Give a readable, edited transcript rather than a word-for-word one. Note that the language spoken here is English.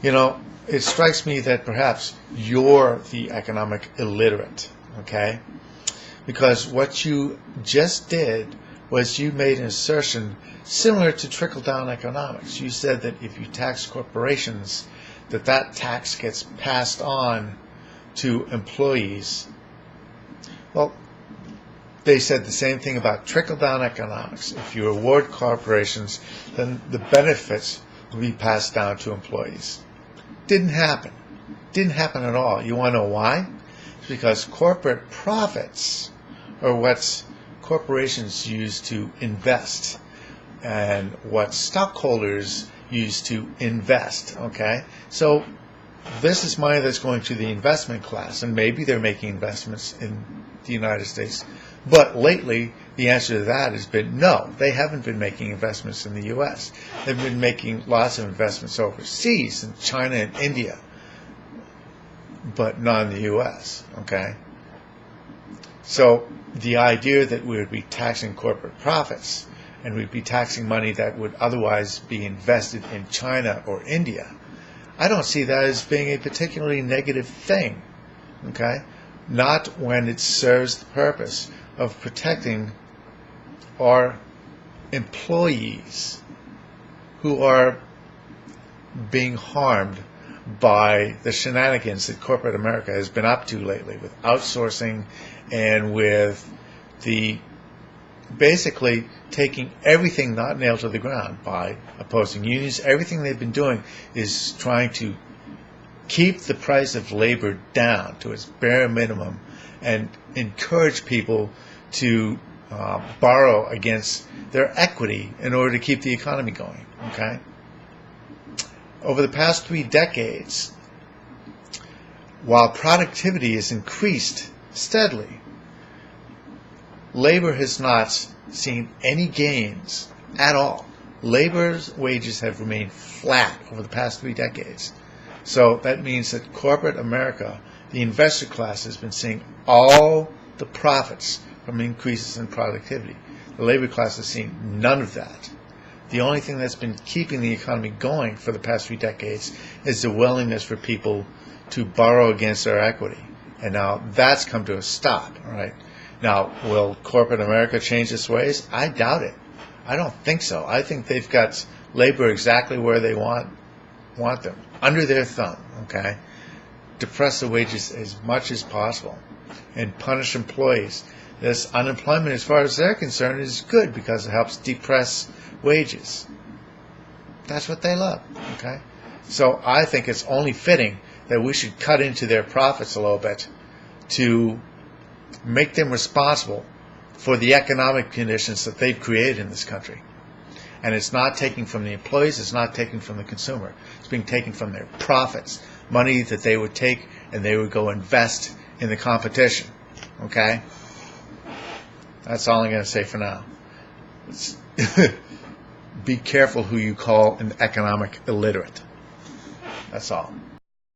You know, it strikes me that perhaps you're the economic illiterate, okay? Because what you just did was you made an assertion similar to trickle-down economics. You said that if you tax corporations, that tax gets passed on to employees. Well, they said the same thing about trickle-down economics. If you reward corporations, then the benefits will be passed down to employees. Didn't happen. Didn't happen at all. You want to know why? It's because corporate profits are what corporations use to invest and what stockholders use to invest, okay? So this is money that's going to the investment class, and maybe they're making investments in the United States. But lately, the answer to that has been no, they haven't been making investments in the U.S. They've been making lots of investments overseas, in China and India, but not in the U.S., okay? So the idea that we would be taxing corporate profits and we'd be taxing money that would otherwise be invested in China or India, I don't see that as being a particularly negative thing, okay? Not when it serves the purpose of protecting our employees who are being harmed by the shenanigans that corporate America has been up to lately with outsourcing and with the basically taking everything not nailed to the ground by opposing unions. Everything they've been doing is trying to keep the price of labor down to its bare minimum and encourage people to borrow against their equity in order to keep the economy going, okay? Over the past 3 decades, while productivity has increased steadily, labor has not seen any gains at all. Labor's wages have remained flat over the past 3 decades. So that means that corporate America, the investor class, has been seeing all the profits from increases in productivity. The labor class has seen none of that. The only thing that's been keeping the economy going for the past 3 decades is the willingness for people to borrow against their equity. And now that's come to a stop, all right? Now, will corporate America change its ways? I doubt it. I don't think so. I think they've got labor exactly where they want them, under their thumb, okay? Depress the wages as much as possible and punish employees. This unemployment, as far as they're concerned, is good because it helps depress wages. That's what they love, okay? So I think it's only fitting that we should cut into their profits a little bit to make them responsible for the economic conditions that they've created in this country. And it's not taking from the employees, it's not taking from the consumer. It's being taken from their profits, money that they would take and they would go invest in the competition, okay? That's all I'm going to say for now. Be careful who you call an economic illiterate. That's all.